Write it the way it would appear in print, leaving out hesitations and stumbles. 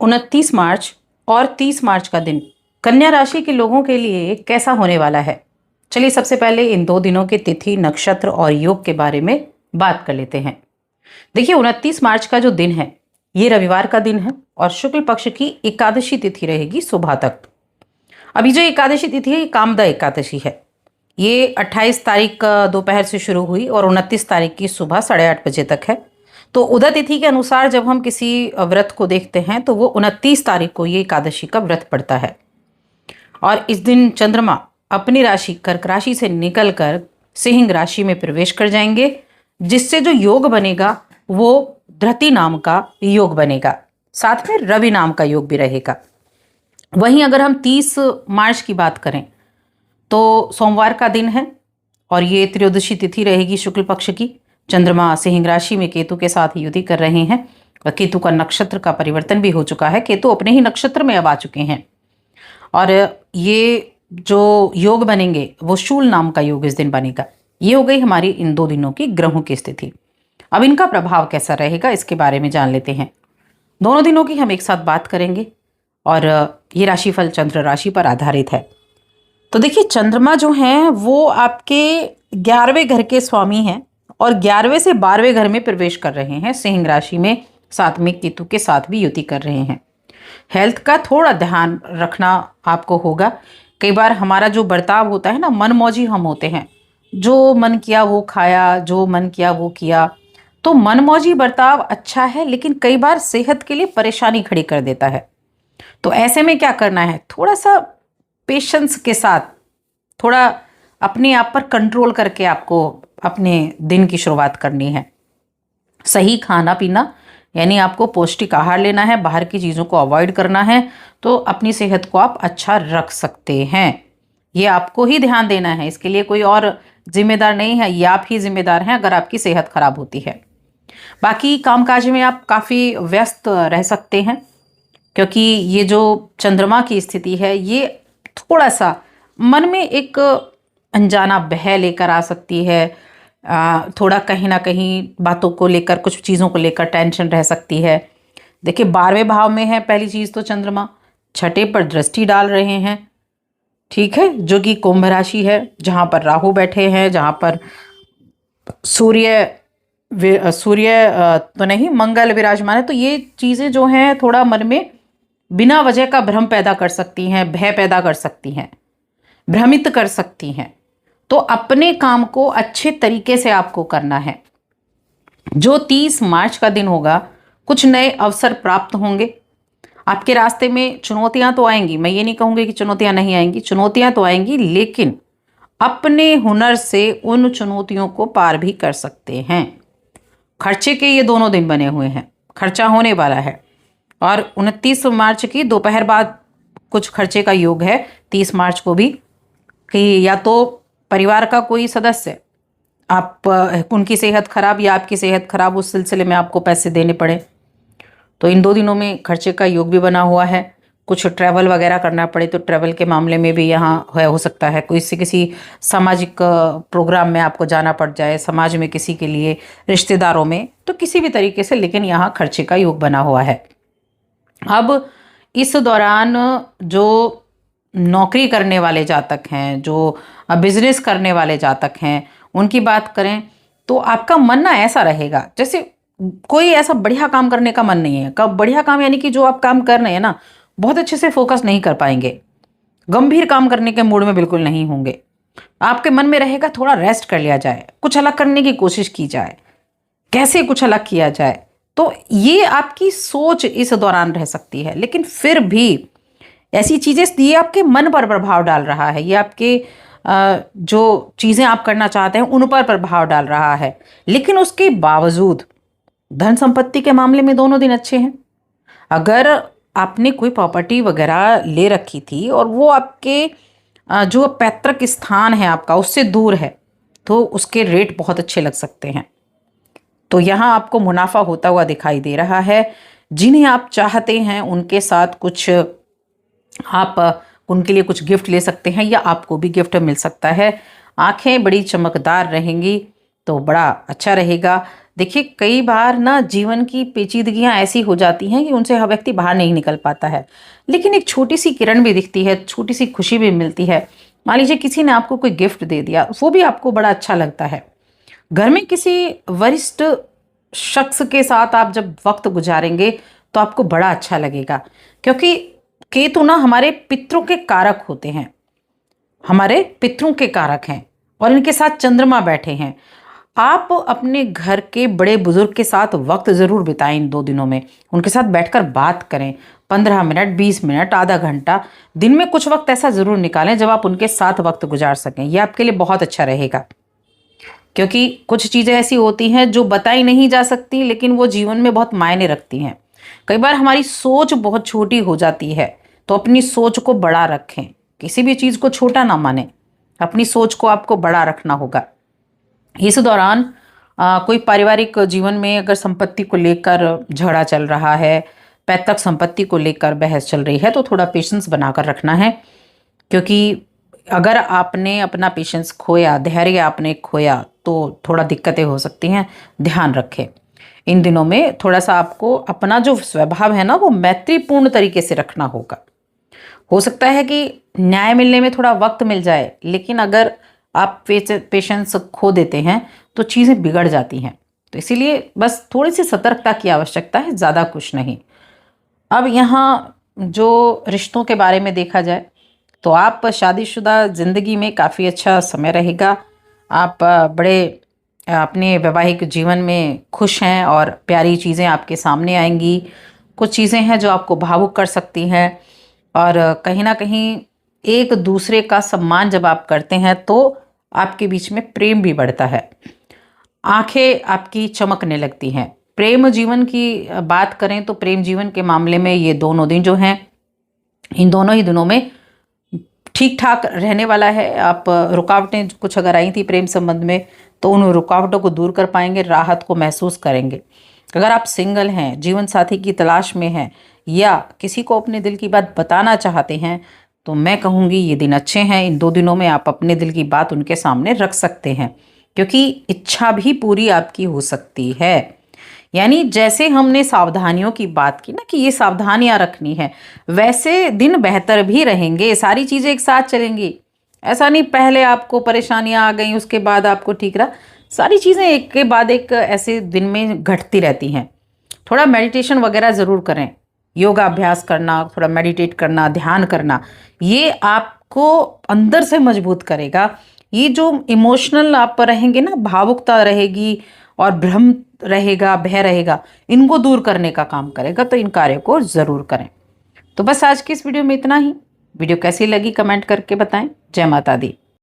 29 मार्च और 30 मार्च का दिन कन्या राशि के लोगों के लिए कैसा होने वाला है। चलिए सबसे पहले इन 2 दिनों के तिथि, नक्षत्र और योग के बारे में बात कर लेते हैं। देखिए 29 मार्च का जो दिन है ये रविवार का दिन है और शुक्ल पक्ष की एकादशी तिथि रहेगी सुबह तक। अभी जो एकादशी तिथि है ये कामदा एकादशी है। ये 28 तारीख दोपहर से शुरू हुई और 29 तारीख की सुबह 8:30 बजे तक है। तो उदय तिथि के अनुसार जब हम किसी व्रत को देखते हैं तो वो 29 तारीख को ये एकादशी का व्रत पड़ता है। और इस दिन चंद्रमा अपनी राशि कर्क राशि से निकलकर सिंह राशि में प्रवेश कर जाएंगे, जिससे जो योग बनेगा वो धृति नाम का योग बनेगा, साथ में रवि नाम का योग भी रहेगा। वहीं अगर हम 30 मार्च की बात करें तो सोमवार का दिन है और ये त्रयोदशी तिथि रहेगी शुक्ल पक्ष की। चंद्रमा सिंह राशि में केतु के साथ युति कर रहे हैं और केतु का नक्षत्र का परिवर्तन भी हो चुका है। केतु अपने ही नक्षत्र में अब आ चुके हैं और ये जो योग बनेंगे वो शूल नाम का योग इस दिन बनेगा। ये हो गई हमारी इन 2 दिनों की ग्रहों की स्थिति। अब इनका प्रभाव कैसा रहेगा इसके बारे में जान लेते हैं। दोनों दिनों की हम एक साथ बात करेंगे और ये राशिफल चंद्र राशि पर आधारित है। तो देखिए चंद्रमा जो हैं वो आपके 11वें घर के स्वामी हैं और 11वें से 12वें घर में प्रवेश कर रहे हैं सिंह राशि में, साथ में केतु के साथ भी युति कर रहे हैं। हेल्थ का थोड़ा ध्यान रखना आपको होगा। कई बार हमारा जो बर्ताव होता है ना, मनमौजी हम होते हैं, जो मन किया वो खाया, जो मन किया वो किया। तो मनमौजी बर्ताव अच्छा है लेकिन कई बार सेहत के लिए परेशानी खड़ी कर देता है। तो ऐसे में क्या करना है, थोड़ा सा पेशेंस के साथ, थोड़ा अपने आप पर कंट्रोल करके आपको अपने दिन की शुरुआत करनी है। सही खाना पीना यानी आपको पौष्टिक आहार लेना है, बाहर की चीज़ों को अवॉइड करना है, तो अपनी सेहत को आप अच्छा रख सकते हैं। ये आपको ही ध्यान देना है, इसके लिए कोई और जिम्मेदार नहीं है, ये आप ही जिम्मेदार हैं अगर आपकी सेहत खराब होती है। बाकी कामकाज में आप काफ़ी व्यस्त रह सकते हैं क्योंकि ये जो चंद्रमा की स्थिति है ये थोड़ा सा मन में एक अनजाना भय लेकर आ सकती है। थोड़ा कहीं ना कहीं बातों को लेकर, कुछ चीज़ों को लेकर टेंशन रह सकती है। देखिए 12वें भाव में है पहली चीज़ तो चंद्रमा, 6ठे पर दृष्टि डाल रहे हैं, ठीक है, जो कि कुंभ राशि है जहाँ पर राहु बैठे हैं, जहाँ पर सूर्य तो नहीं, मंगल विराजमान है। तो ये चीज़ें जो हैं थोड़ा मन में बिना वजह का भ्रम पैदा कर सकती हैं, भय पैदा कर सकती हैं, भ्रमित कर सकती हैं। तो अपने काम को अच्छे तरीके से आपको करना है। जो 30 मार्च का दिन होगा, कुछ नए अवसर प्राप्त होंगे आपके रास्ते में। चुनौतियां तो आएंगी, मैं ये नहीं कहूँगी कि चुनौतियां नहीं आएंगी, चुनौतियां तो आएंगी, लेकिन अपने हुनर से उन चुनौतियों को पार भी कर सकते हैं। खर्चे के ये दोनों दिन बने हुए हैं, खर्चा होने वाला है और 29 मार्च की दोपहर बाद कुछ खर्चे का योग है 30 मार्च को भी, कि या तो परिवार का कोई सदस्य, आप उनकी सेहत खराब या आपकी सेहत खराब, उस सिलसिले में आपको पैसे देने पड़े। तो इन 2 दिनों में खर्चे का योग भी बना हुआ है। कुछ ट्रैवल वगैरह करना पड़े तो ट्रैवल के मामले में भी यहाँ हो सकता है। कोई से किसी सामाजिक प्रोग्राम में आपको जाना पड़ जाए, समाज में किसी के लिए, रिश्तेदारों में, तो किसी भी तरीके से, लेकिन यहाँ खर्चे का योग बना हुआ है। अब इस दौरान जो नौकरी करने वाले जातक हैं, जो बिजनेस करने वाले जातक हैं, उनकी बात करें तो आपका मन ना ऐसा रहेगा जैसे कोई ऐसा बढ़िया काम करने का मन नहीं है। कब बढ़िया काम यानी कि जो आप काम कर रहे हैं ना, बहुत अच्छे से फोकस नहीं कर पाएंगे, गंभीर काम करने के मूड में बिल्कुल नहीं होंगे। आपके मन में रहेगा थोड़ा रेस्ट कर लिया जाए, कुछ अलग करने की कोशिश की जाए, कैसे कुछ अलग किया जाए। तो ये आपकी सोच इस दौरान रह सकती है। लेकिन फिर भी ऐसी चीज़ें, ये आपके मन पर प्रभाव डाल रहा है, ये आपके जो चीज़ें आप करना चाहते हैं उन पर प्रभाव डाल रहा है। लेकिन उसके बावजूद धन संपत्ति के मामले में दोनों दिन अच्छे हैं। अगर आपने कोई प्रॉपर्टी वगैरह ले रखी थी और वो आपके जो पैतृक स्थान है आपका उससे दूर है, तो उसके रेट बहुत अच्छे लग सकते हैं। तो यहाँ आपको मुनाफा होता हुआ दिखाई दे रहा है। जिन्हें आप चाहते हैं उनके साथ कुछ आप उनके लिए कुछ गिफ्ट ले सकते हैं या आपको भी गिफ्ट मिल सकता है। आंखें बड़ी चमकदार रहेंगी तो बड़ा अच्छा रहेगा। देखिए कई बार ना जीवन की पेचीदगियां ऐसी हो जाती हैं कि उनसे हर व्यक्ति बाहर नहीं निकल पाता है, लेकिन एक छोटी सी किरण भी दिखती है, छोटी सी खुशी भी मिलती है। मान लीजिए किसी ने आपको कोई गिफ्ट दे दिया, वो भी आपको बड़ा अच्छा लगता है। घर में किसी वरिष्ठ शख्स के साथ आप जब वक्त गुजारेंगे तो आपको बड़ा अच्छा लगेगा, क्योंकि केतु ना हमारे पितरों के कारक होते हैं, हमारे पितरों के कारक हैं, और इनके साथ चंद्रमा बैठे हैं। आप अपने घर के बड़े बुजुर्ग के साथ वक्त ज़रूर बिताएं इन 2 दिनों में। उनके साथ बैठकर बात करें, 15 मिनट, 20 मिनट, आधा घंटा, दिन में कुछ वक्त ऐसा ज़रूर निकालें जब आप उनके साथ वक्त गुजार सकें। यह आपके लिए बहुत अच्छा रहेगा, क्योंकि कुछ चीज़ें ऐसी होती हैं जो बताई नहीं जा सकती, लेकिन वो जीवन में बहुत मायने रखती हैं। कई बार हमारी सोच बहुत छोटी हो जाती है, तो अपनी सोच को बड़ा रखें। किसी भी चीज़ को छोटा ना माने, अपनी सोच को आपको बड़ा रखना होगा। इस दौरान कोई पारिवारिक जीवन में अगर संपत्ति को लेकर झगड़ा चल रहा है, पैतृक संपत्ति को लेकर बहस चल रही है, तो थोड़ा पेशेंस बनाकर रखना है, क्योंकि अगर आपने अपना पेशेंस खोया, धैर्य आपने खोया, तो थोड़ा दिक्कतें हो सकती हैं। ध्यान रखें। इन दिनों में थोड़ा सा आपको अपना जो स्वभाव है ना, वो मैत्रीपूर्ण तरीके से रखना होगा। हो सकता है कि न्याय मिलने में थोड़ा वक्त मिल जाए, लेकिन अगर आप पेशेंस खो देते हैं तो चीज़ें बिगड़ जाती हैं। तो इसीलिए बस थोड़ी सी सतर्कता की आवश्यकता है, ज़्यादा कुछ नहीं। अब यहाँ जो रिश्तों के बारे में देखा जाए, तो आप शादीशुदा ज़िंदगी में काफ़ी अच्छा समय रहेगा। आप अपने वैवाहिक जीवन में खुश हैं और प्यारी चीज़ें आपके सामने आएंगी। कुछ चीज़ें हैं जो आपको भावुक कर सकती हैं, और कहीं ना कहीं एक दूसरे का सम्मान जब आप करते हैं तो आपके बीच में प्रेम भी बढ़ता है। आंखें आपकी चमकने लगती हैं। प्रेम जीवन की बात करें तो प्रेम जीवन के मामले में ये दोनों दिन जो हैं, इन दोनों ही दिनों में ठीक ठाक रहने वाला है। आप रुकावटें कुछ अगर आई थी प्रेम संबंध में, तो उन रुकावटों को दूर कर पाएंगे, राहत को महसूस करेंगे। अगर आप सिंगल हैं, जीवन साथी की तलाश में हैं, या किसी को अपने दिल की बात बताना चाहते हैं, तो मैं कहूँगी ये दिन अच्छे हैं। इन 2 दिनों में आप अपने दिल की बात उनके सामने रख सकते हैं, क्योंकि इच्छा भी पूरी आपकी हो सकती है। यानी जैसे हमने सावधानियों की बात की ना कि ये सावधानियां रखनी है, वैसे दिन बेहतर भी रहेंगे। सारी चीज़ें एक साथ चलेंगी। ऐसा नहीं पहले आपको परेशानियां आ गई, उसके बाद आपको ठीक रहा। सारी चीज़ें एक के बाद एक ऐसे दिन में घटती रहती हैं। थोड़ा मेडिटेशन वगैरह ज़रूर करें, योगा अभ्यास करना, थोड़ा मेडिटेट करना, ध्यान करना, ये आपको अंदर से मजबूत करेगा। ये जो इमोशनल आप रहेंगे ना, भावुकता रहेगी और भ्रम रहेगा, भय रहेगा, इनको दूर करने का काम करेगा। तो इन कार्यों को ज़रूर करें। तो बस आज की इस वीडियो में इतना ही। वीडियो कैसी लगी कमेंट करके बताएं। जय माता दी।